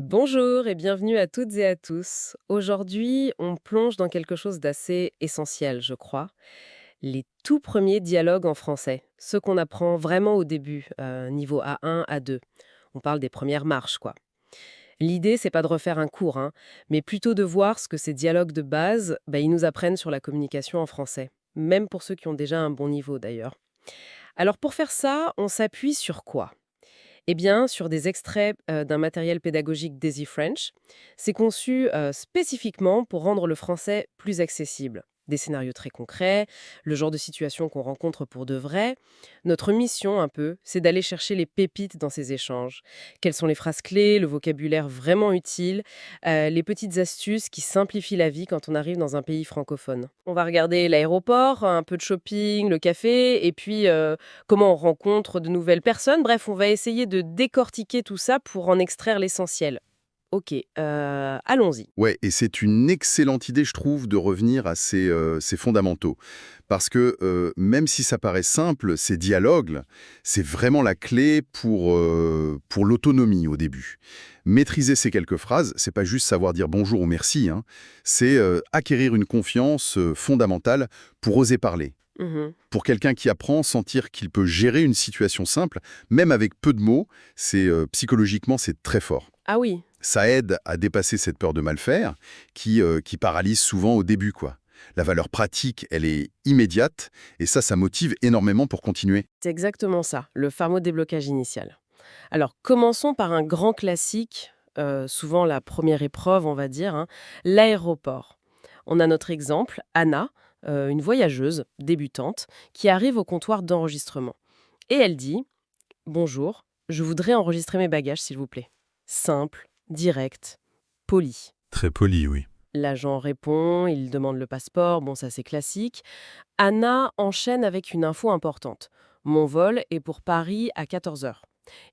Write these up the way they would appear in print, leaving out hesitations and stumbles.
Bonjour et bienvenue à toutes et à tous. Aujourd'hui, on plonge dans quelque chose d'assez essentiel, je crois. Les tout premiers dialogues en français, ceux qu'on apprend vraiment au début, niveau A1, A2. On parle des premières marches, quoi. L'idée, c'est pas de refaire un cours, hein, mais plutôt de voir ce que ces dialogues de base, ils nous apprennent sur la communication en français. Même pour ceux qui ont déjà un bon niveau, d'ailleurs. Alors pour faire ça, on s'appuie sur quoi? Eh bien, sur des extraits d'un matériel pédagogique Daisy French. C'est conçu spécifiquement pour rendre le français plus accessible. Des scénarios très concrets, le genre de situation qu'on rencontre pour de vrai. Notre mission, un peu, c'est d'aller chercher les pépites dans ces échanges. Quelles sont les phrases clés, le vocabulaire vraiment utile, les petites astuces qui simplifient la vie quand on arrive dans un pays francophone. On va regarder l'aéroport, un peu de shopping, le café, et puis comment on rencontre de nouvelles personnes. Bref, on va essayer de décortiquer tout ça pour en extraire l'essentiel. Ok, allons-y. Ouais, et c'est une excellente idée, je trouve, de revenir à ces fondamentaux. Parce que même si ça paraît simple, ces dialogues, c'est vraiment la clé pour l'autonomie au début. Maîtriser ces quelques phrases, c'est pas juste savoir dire bonjour ou merci, hein, c'est acquérir une confiance fondamentale pour oser parler. Mhm. Pour quelqu'un qui apprend, sentir qu'il peut gérer une situation simple, même avec peu de mots, psychologiquement, c'est très fort. Ah oui, Ça aide à dépasser cette peur de mal faire qui paralyse souvent au début, quoi. La valeur pratique, elle est immédiate et ça motive énormément pour continuer. c'est exactement ça, le fameux déblocage initial. Alors, commençons par un grand classique, souvent la première épreuve, on va dire, hein, l'aéroport. On a notre exemple, Anna, une voyageuse débutante, qui arrive au comptoir d'enregistrement. Et elle dit: Bonjour, je voudrais enregistrer mes bagages, s'il vous plaît. Simple, direct, poli. Très poli, oui. L'agent répond, il demande le passeport, bon, ça c'est classique. Anna enchaîne avec une info importante. Mon vol est pour Paris à 14 heures.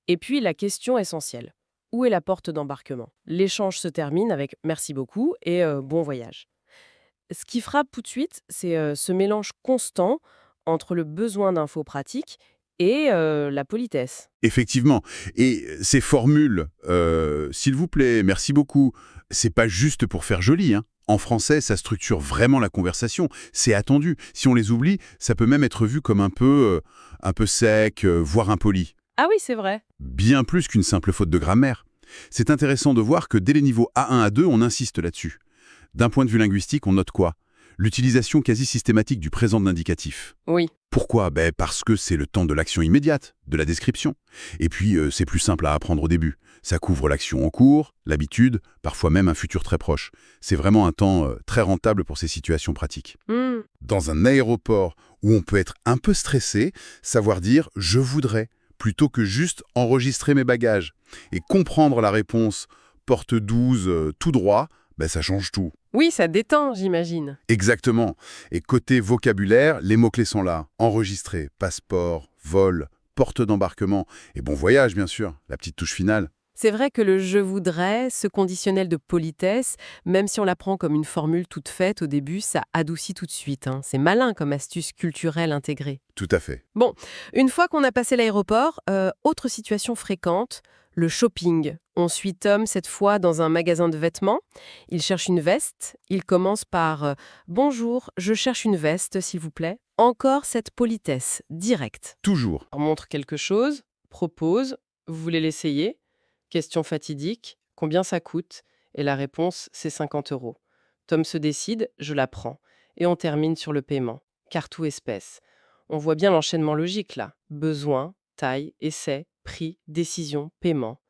Et puis la question essentielle. Où est la porte d'embarquement? L'échange se termine avec merci beaucoup et bon voyage. Ce qui frappe tout de suite, c'est ce mélange constant entre le besoin d'infos pratiques et la politesse. Effectivement. Et ces formules, s'il vous plaît, merci beaucoup, c'est pas juste pour faire joli, hein. En français, ça structure vraiment la conversation. C'est attendu. Si on les oublie, ça peut même être vu comme un peu sec, voire impoli. Ah oui, c'est vrai. Bien plus qu'une simple faute de grammaire. C'est intéressant de voir que dès les niveaux A1, A2, on insiste là-dessus. D'un point de vue linguistique, on note quoi? L'utilisation quasi systématique du présent de l'indicatif. Oui. Pourquoi? Parce que c'est le temps de l'action immédiate, de la description. Et puis, c'est plus simple à apprendre au début. Ça couvre l'action en cours, l'habitude, parfois même un futur très proche. C'est vraiment un temps très rentable pour ces situations pratiques. Hmm. Dans un aéroport où on peut être un peu stressé, savoir dire «je voudrais» plutôt que juste enregistrer mes bagages. Et comprendre la réponse porte 12 tout droit, ça change tout. Oui, ça détend, j'imagine. Exactement. Et côté vocabulaire, les mots-clés sont là. Enregistrer, passeport, vol, porte d'embarquement et bon voyage, bien sûr, la petite touche finale. C'est vrai que le je voudrais, ce conditionnel de politesse, même si on l'apprend comme une formule toute faite au début, ça adoucit tout de suite, hein. C'est malin comme astuce culturelle intégrée. Tout à fait. Bon, une fois qu'on a passé l'aéroport, autre situation fréquente, le shopping. On suit Tom cette fois dans un magasin de vêtements. Il cherche une veste. Il commence par Bonjour, je cherche une veste, s'il vous plaît. Encore cette politesse, directe. Toujours. On montre quelque chose, propose, vous voulez l'essayer? Question fatidique, combien ça coûte? Et la réponse, c'est 50 euros. Tom se décide, je la prends. Et on termine sur le paiement, carte ou espèce. On voit bien l'enchaînement logique là. Besoin, taille, essai, prix, décision, paiement.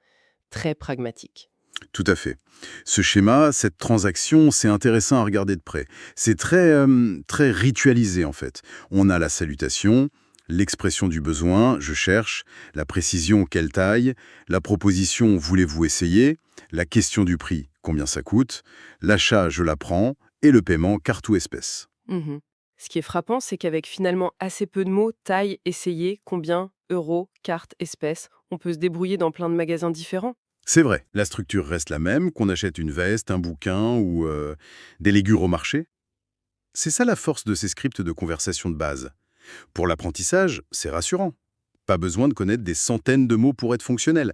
Très pragmatique. Tout à fait. Ce schéma, cette transaction, c'est intéressant à regarder de près. C'est très ritualisé en fait. On a la salutation, l'expression du besoin, je cherche, la précision, quelle taille, la proposition, voulez-vous essayer, la question du prix, combien ça coûte, l'achat, je l'apprends, et le paiement, carte ou espèce. Mhm. Ce qui est frappant, c'est qu'avec finalement assez peu de mots, taille, essayer, combien, euros, carte, espèce, on peut se débrouiller dans plein de magasins différents. C'est vrai, la structure reste la même, qu'on achète une veste, un bouquin ou des légumes au marché. C'est ça la force de ces scripts de conversation de base. Pour l'apprentissage, c'est rassurant. Pas besoin de connaître des centaines de mots pour être fonctionnel.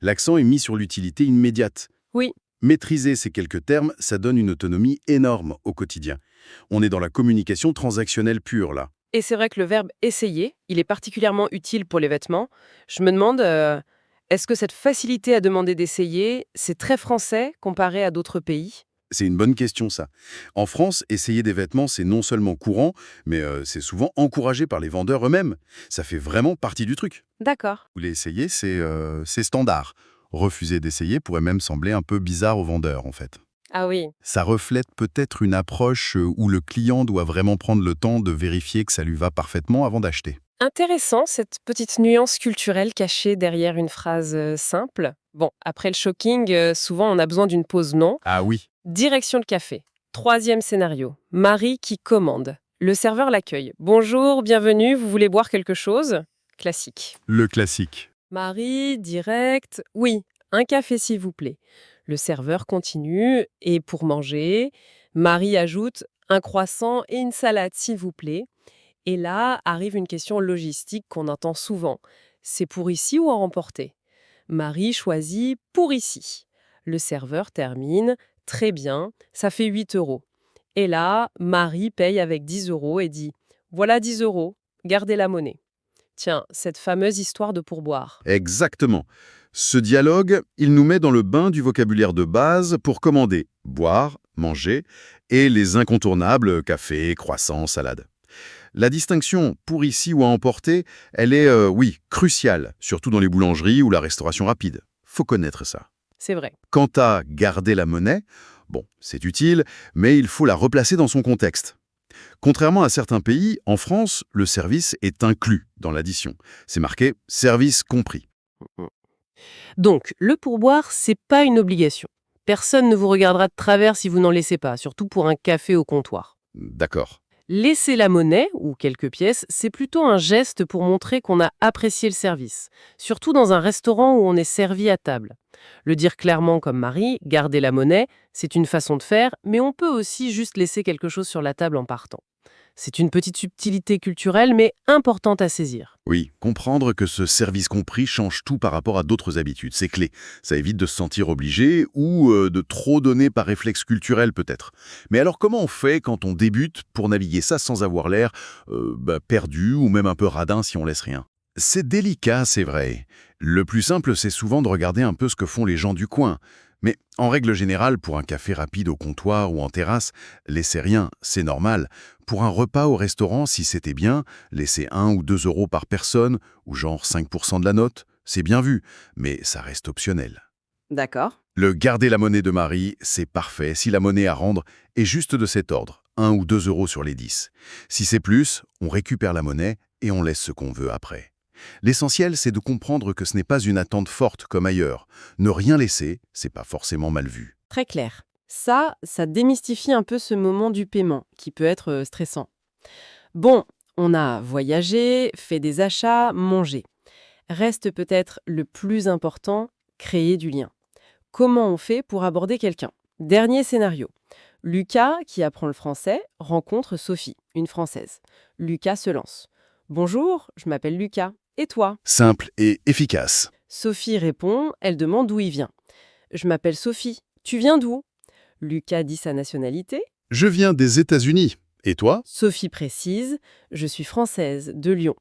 L'accent est mis sur l'utilité immédiate. Oui. Maîtriser ces quelques termes, ça donne une autonomie énorme au quotidien. On est dans la communication transactionnelle pure, là. Et c'est vrai que le verbe essayer, il est particulièrement utile pour les vêtements. Je me demande, est-ce que cette facilité à demander d'essayer, c'est très français comparé à d'autres pays? C'est une bonne question, ça. En France, essayer des vêtements, c'est non seulement courant, mais c'est souvent encouragé par les vendeurs eux-mêmes. Ça fait vraiment partie du truc. D'accord. Vous voulez essayer, c'est standard. Refuser d'essayer pourrait même sembler un peu bizarre aux vendeurs, en fait. Ah oui. Ça reflète peut-être une approche où le client doit vraiment prendre le temps de vérifier que ça lui va parfaitement avant d'acheter. Intéressant, cette petite nuance culturelle cachée derrière une phrase simple. Bon, après le shocking, souvent on a besoin d'une pause non. Ah oui. Direction le café. Troisième scénario. Marie qui commande. Le serveur l'accueille. Bonjour, bienvenue, vous voulez boire quelque chose? Classique. Le classique. Marie, direct. Oui, un café s'il vous plaît. Le serveur continue. Et pour manger, Marie ajoute un croissant et une salade s'il vous plaît. Et là arrive une question logistique qu'on entend souvent. C'est pour ici ou à emporter? Marie choisit pour ici. Le serveur termine. Très bien, ça fait 8 euros. Et là, Marie paye avec 10 euros et dit voilà 10 euros, gardez la monnaie. Tiens, cette fameuse histoire de pourboire. Exactement. Ce dialogue, il nous met dans le bain du vocabulaire de base pour commander, boire, manger, et les incontournables café, croissant, salade. La distinction pour ici ou à emporter, elle est, oui, cruciale, surtout dans les boulangeries ou la restauration rapide. Faut connaître ça. C'est vrai. Quant à garder la monnaie, bon, c'est utile, mais il faut la replacer dans son contexte. Contrairement à certains pays, en France, le service est inclus dans l'addition. C'est marqué « service compris Donc, le pourboire, c'est pas une obligation. Personne ne vous regardera de travers si vous n'en laissez pas, surtout pour un café au comptoir. ». D'accord. Laisser la monnaie, ou quelques pièces, c'est plutôt un geste pour montrer qu'on a apprécié le service, surtout dans un restaurant où on est servi à table. Le dire clairement comme Marie, garder la monnaie, c'est une façon de faire, mais on peut aussi juste laisser quelque chose sur la table en partant. C'est une petite subtilité culturelle, mais importante à saisir. Oui, comprendre que ce service compris change tout par rapport à d'autres habitudes, c'est clé. Ça évite de se sentir obligé ou de trop donner par réflexe culturel peut-être. Mais alors comment on fait quand on débute pour naviguer ça sans avoir l'air perdu ou même un peu radin si on laisse rien? C'est délicat, c'est vrai. Le plus simple, c'est souvent de regarder un peu ce que font les gens du coin. Mais en règle générale, pour un café rapide au comptoir ou en terrasse, laissez rien, c'est normal. Pour un repas au restaurant, si c'était bien, laissez 1 ou 2 euros par personne, ou genre 5% de la note, c'est bien vu, mais ça reste optionnel. D'accord. Le garder la monnaie de Marie, c'est parfait si la monnaie à rendre est juste de cet ordre, 1 ou 2 euros sur les 10. Si c'est plus, on récupère la monnaie et on laisse ce qu'on veut après. L'essentiel, c'est de comprendre que ce n'est pas une attente forte comme ailleurs. Ne rien laisser, c'est pas forcément mal vu. Très clair. Ça démystifie un peu ce moment du paiement, qui peut être stressant. Bon, on a voyagé, fait des achats, mangé. Reste peut-être le plus important, créer du lien. Comment on fait pour aborder quelqu'un? Dernier scénario. Lucas, qui apprend le français, rencontre Sophie, une Française. Lucas se lance. Bonjour, je m'appelle Lucas. Et toi? Simple et efficace. Sophie répond, elle demande d'où il vient. Je m'appelle Sophie. Tu viens d'où? Lucas dit sa nationalité. Je viens des États-Unis. Et toi? Sophie précise, je suis française, de Lyon.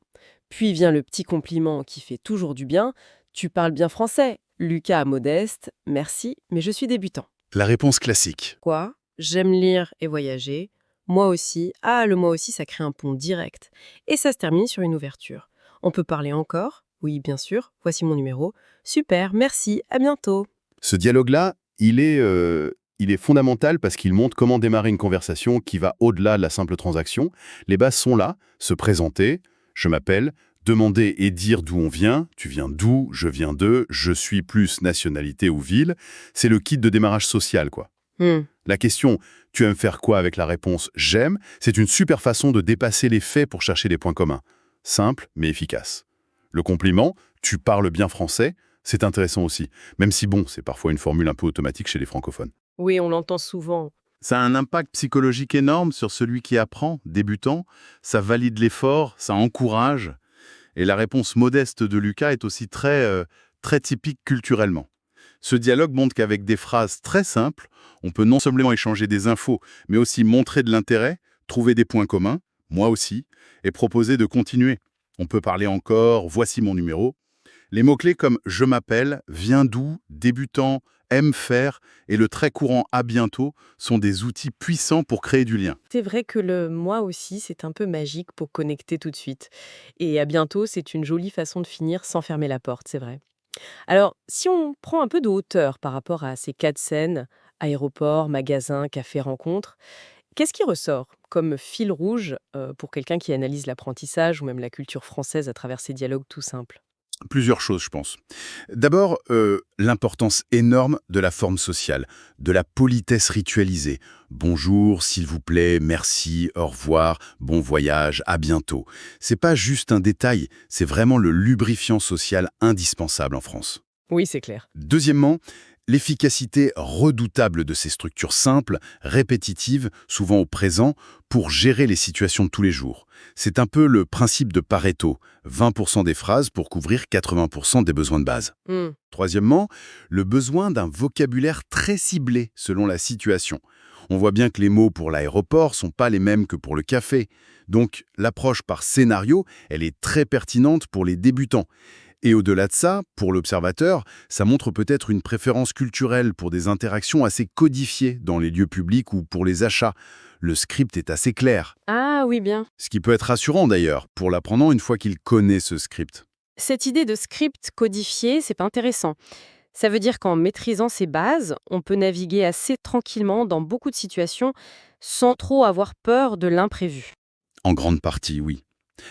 Puis vient le petit compliment qui fait toujours du bien. Tu parles bien français. Lucas modeste, merci, mais je suis débutant. La réponse classique. Quoi? J'aime lire et voyager. Moi aussi. Ah, le moi aussi, ça crée un pont direct. Et ça se termine sur une ouverture. On peut parler encore? Oui, bien sûr. Voici mon numéro. Super, merci, à bientôt. Ce dialogue-là, il est fondamental parce qu'il montre comment démarrer une conversation qui va au-delà de la simple transaction. Les bases sont là, se présenter, je m'appelle, demander et dire d'où on vient, tu viens d'où, je viens d'eux, je suis plus nationalité ou ville. C'est le kit de démarrage social, quoi. La question « tu aimes faire quoi ?» avec la réponse « j'aime », c'est une super façon de dépasser les faits pour chercher des points communs. Simple, mais efficace. Le compliment « tu parles bien français », c'est intéressant aussi, même si bon, c'est parfois une formule un peu automatique chez les francophones. Oui, on l'entend souvent. Ça a un impact psychologique énorme sur celui qui apprend, débutant. Ça valide l'effort, ça encourage. Et la réponse modeste de Lucas est aussi très très typique culturellement. Ce dialogue montre qu'avec des phrases très simples, on peut non seulement échanger des infos, mais aussi montrer de l'intérêt, trouver des points communs, moi aussi, et proposer de continuer. On peut parler encore « voici mon numéro ». Les mots-clés comme « je m'appelle »,« viens d'où »,« débutant »,« aime faire » et le très courant « à bientôt » sont des outils puissants pour créer du lien. C'est vrai que le moi aussi, c'est un peu magique pour connecter tout de suite. Et à bientôt, c'est une jolie façon de finir sans fermer la porte, c'est vrai. Alors, si on prend un peu de hauteur par rapport à ces quatre scènes, aéroport, magasin, café, rencontre, qu'est-ce qui ressort comme fil rouge pour quelqu'un qui analyse l'apprentissage ou même la culture française à travers ces dialogues tout simples? Plusieurs choses, je pense. D'abord, l'importance énorme de la forme sociale, de la politesse ritualisée. Bonjour, s'il vous plaît, merci, au revoir, bon voyage, à bientôt. C'est pas juste un détail, c'est vraiment le lubrifiant social indispensable en France. Oui, c'est clair. Deuxièmement, l'efficacité redoutable de ces structures simples, répétitives, souvent au présent, pour gérer les situations de tous les jours. C'est un peu le principe de Pareto, 20% des phrases pour couvrir 80% des besoins de base. Hmm. Troisièmement, le besoin d'un vocabulaire très ciblé selon la situation. On voit bien que les mots pour l'aéroport sont pas les mêmes que pour le café. Donc, l'approche par scénario, elle est très pertinente pour les débutants. Et au-delà de ça, pour l'observateur, ça montre peut-être une préférence culturelle pour des interactions assez codifiées dans les lieux publics ou pour les achats. Le script est assez clair. Ah oui, bien. Ce qui peut être rassurant d'ailleurs, pour l'apprenant une fois qu'il connaît ce script. Cette idée de script codifié, c'est pas intéressant. Ça veut dire qu'en maîtrisant ces bases, on peut naviguer assez tranquillement dans beaucoup de situations sans trop avoir peur de l'imprévu. En grande partie, oui.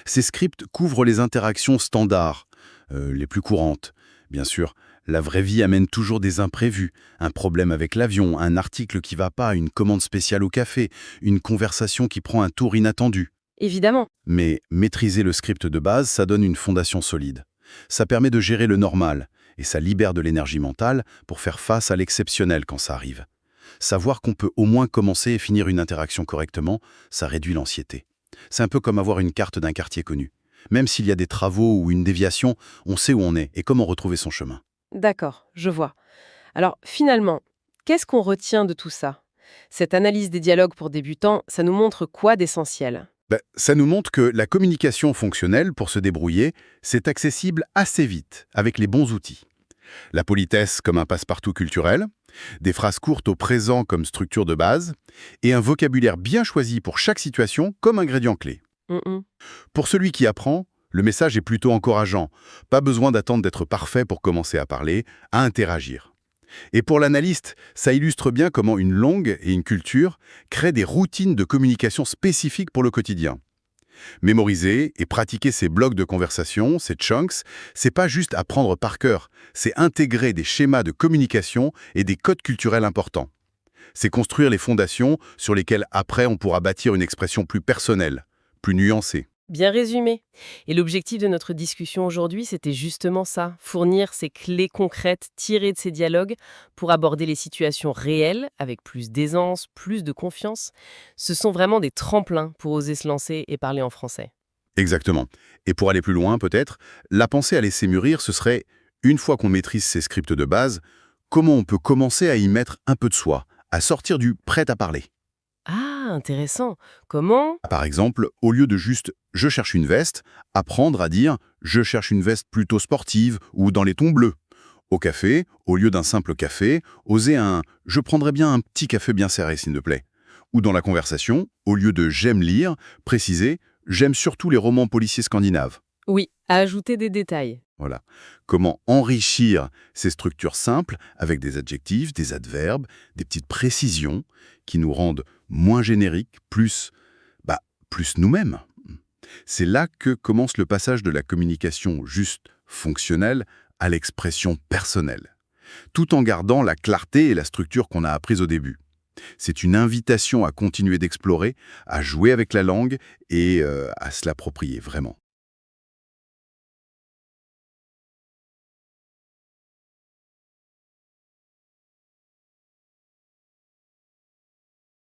Ces scripts couvrent les interactions standards, les plus courantes. Bien sûr, la vraie vie amène toujours des imprévus. Un problème avec l'avion, un article qui va pas, une commande spéciale au café, une conversation qui prend un tour inattendu. Évidemment. Mais maîtriser le script de base, ça donne une fondation solide. Ça permet de gérer le normal, et ça libère de l'énergie mentale pour faire face à l'exceptionnel quand ça arrive. Savoir qu'on peut au moins commencer et finir une interaction correctement, ça réduit l'anxiété. C'est un peu comme avoir une carte d'un quartier connu. Même s'il y a des travaux ou une déviation, on sait où on est et comment retrouver son chemin. D'accord, je vois. Alors finalement, qu'est-ce qu'on retient de tout ça? Cette analyse des dialogues pour débutants, ça nous montre quoi d'essentiel? Ça nous montre que la communication fonctionnelle, pour se débrouiller, c'est accessible assez vite, avec les bons outils. La politesse comme un passe-partout culturel, des phrases courtes au présent comme structure de base, et un vocabulaire bien choisi pour chaque situation comme ingrédient clé. Mhm. Pour celui qui apprend, le message est plutôt encourageant. Pas besoin d'attendre d'être parfait pour commencer à parler, à interagir. Et pour l'analyste, ça illustre bien comment une langue et une culture créent des routines de communication spécifiques pour le quotidien. Mémoriser et pratiquer ces blocs de conversation, ces chunks, c'est pas juste apprendre par cœur, c'est intégrer des schémas de communication et des codes culturels importants. C'est construire les fondations sur lesquelles après on pourra bâtir une expression plus personnelle, plus nuancée. Bien résumé. Et l'objectif de notre discussion aujourd'hui, c'était justement ça, fournir ces clés concrètes tirées de ces dialogues pour aborder les situations réelles avec plus d'aisance, plus de confiance. Ce sont vraiment des tremplins pour oser se lancer et parler en français. Exactement. Et pour aller plus loin, peut-être, la pensée à laisser mûrir, ce serait, une fois qu'on maîtrise ces scripts de base, comment on peut commencer à y mettre un peu de soi, à sortir du prêt à parler. Ah, intéressant. Comment? Par exemple, au lieu de juste « je cherche une veste », apprendre à dire « je cherche une veste plutôt sportive » ou dans les tons bleus. Au café, au lieu d'un simple café, oser un « je prendrais bien un petit café bien serré, s'il te plaît ». Ou dans la conversation, au lieu de « j'aime lire », préciser « j'aime surtout les romans policiers scandinaves ». Oui, à ajouter des détails. Voilà. Comment enrichir ces structures simples avec des adjectifs, des adverbes, des petites précisions qui nous rendent moins génériques, plus nous-mêmes. C'est là que commence le passage de la communication juste fonctionnelle à l'expression personnelle, tout en gardant la clarté et la structure qu'on a apprises au début. C'est une invitation à continuer d'explorer, à jouer avec la langue et à se l'approprier vraiment.